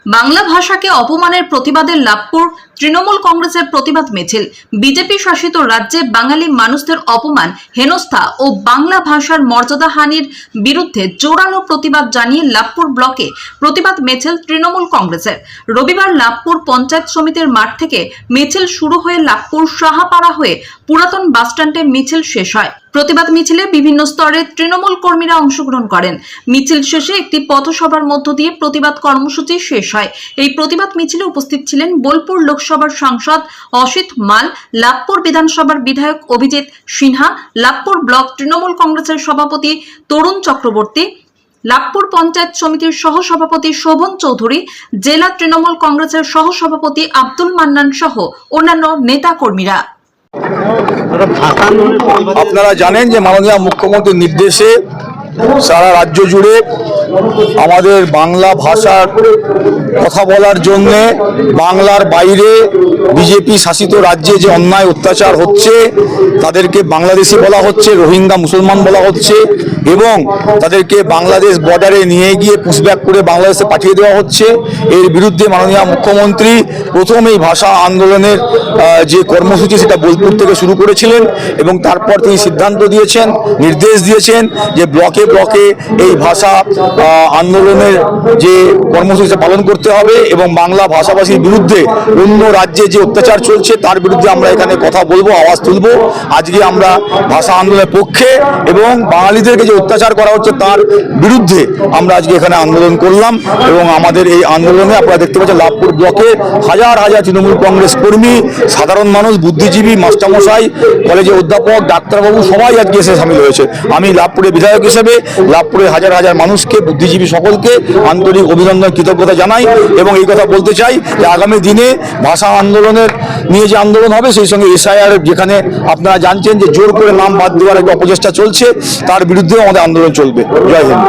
বাংলা ভাষাকে অপমানের প্রতিবাদে লাভপুর তৃণমূল কংগ্রেসের প্রতিবাদ মিছিল। বিজেপি শাসিত রাজ্যে বাঙালি মানুষদের অপমান, হেনস্থা ও বাংলা ভাষার মর্যাদাহানির বিরুদ্ধে জোরালো প্রতিবাদ জানিয়ে লাভপুর ব্লকে প্রতিবাদ মিছিল তৃণমূল কংগ্রেসের। রবিবার লাভপুর পঞ্চায়েত সমিতির মাঠ থেকে মিছিল শুরু হয়ে লাভপুর সাহাপাড়া হয়ে পুরাতন বাসস্ট্যান্ডে মিছিল শেষ হয়। প্রতিবাদ মিছিলে বিভিন্ন স্তরের তৃণমূল কর্মীরা অংশগ্রহণ করেন। মিছিল শেষে একটি পথসভার মধ্য দিয়ে প্রতিবাদ কর্মসূচি শেষ হয়। এই প্রতিবাদ মিছিলে উপস্থিত ছিলেন বোলপুর লোকসভার সাংসদ অসিত মাল, লাভপুর বিধানসভার বিধায়ক অভিজিৎ সিনহা, লাভপুর ব্লক তৃণমূল কংগ্রেসের সভাপতি তরুণ চক্রবর্তী, লাভপুর পঞ্চায়েত সমিতির সহসভাপতি শোভন চৌধুরী, জেলা তৃণমূল কংগ্রেসের সহসভাপতি আব্দুল মান্নান সহ অন্যান্য নেতা কর্মীরা। আপনারা জানেন যে মাননীয় মুখ্যমন্ত্রীর নির্দেশে সারা রাজ্য জুড়ে আমাদের বাংলা ভাষার কথা বলার জন্যে বাংলার বাইরে বিজেপি শাসিত রাজ্যে যে অন্যায় অত্যাচার হচ্ছে, তাদেরকে বাংলাদেশি বলা হচ্ছে, রোহিঙ্গা মুসলমান বলা হচ্ছে এবং তাদেরকে বাংলাদেশ বর্ডারে নিয়ে গিয়ে পুশব্যাক করে বাংলাদেশে পাঠিয়ে দেওয়া হচ্ছে। এর বিরুদ্ধে মাননীয় মুখ্যমন্ত্রী প্রথম এই ভাষা আন্দোলনের যে কর্মসূচি সেটা বোলপুর থেকে শুরু করেছিলেন এবং তারপর তিনি সিদ্ধান্ত দিয়েছেন, নির্দেশ দিয়েছেন যে ব্লকে ব্লকে এই ভাষা আন্দোলনের যে কর্মসূচি পালন করতে হবে এবং বাংলা ভাষাভাষীর বিরুদ্ধে অন্য রাজ্যে যে অত্যাচার চলছে তার বিরুদ্ধে আমরা এখানে কথা বলবো, আওয়াজ তুলব। আজকে আমরা ভাষা আন্দোলনের পক্ষে এবং বাঙালিদেরকে যে অত্যাচার করা হচ্ছে তার বিরুদ্ধে আমরা আজকে এখানে আন্দোলন করলাম এবং আমাদের এই আন্দোলনে আপনারা দেখতে পাচ্ছেন লাভপুর ব্লকে হাজার হাজার তৃণমূল কংগ্রেস কর্মী, সাধারণ মানুষ, বুদ্ধিজীবী, মাস্টারমশাই, কলেজের অধ্যাপক, ডাক্তারবাবু সবাই আজকে এসে সামিল হয়েছে। আমি লাভপুরের বিধায়ক হিসেবে লাভপুরের হাজার হাজার মানুষকে, বুদ্ধিজীবী সকলকে আন্তরিক অভিনন্দন, কৃতজ্ঞতা জানাই এবং এই কথা বলতে চাই যে আগামী দিনে ভাষা আন্দোলনের নিয়ে যে আন্দোলন হবে সেই সঙ্গে এসআইআর, যেখানে আপনারা জানছেন যে জোর করে নাম বাদ দেওয়ার একটা অপচেষ্টা চলছে, তার বিরুদ্ধেও আমাদের আন্দোলন চলবে। জয় হিন্দ।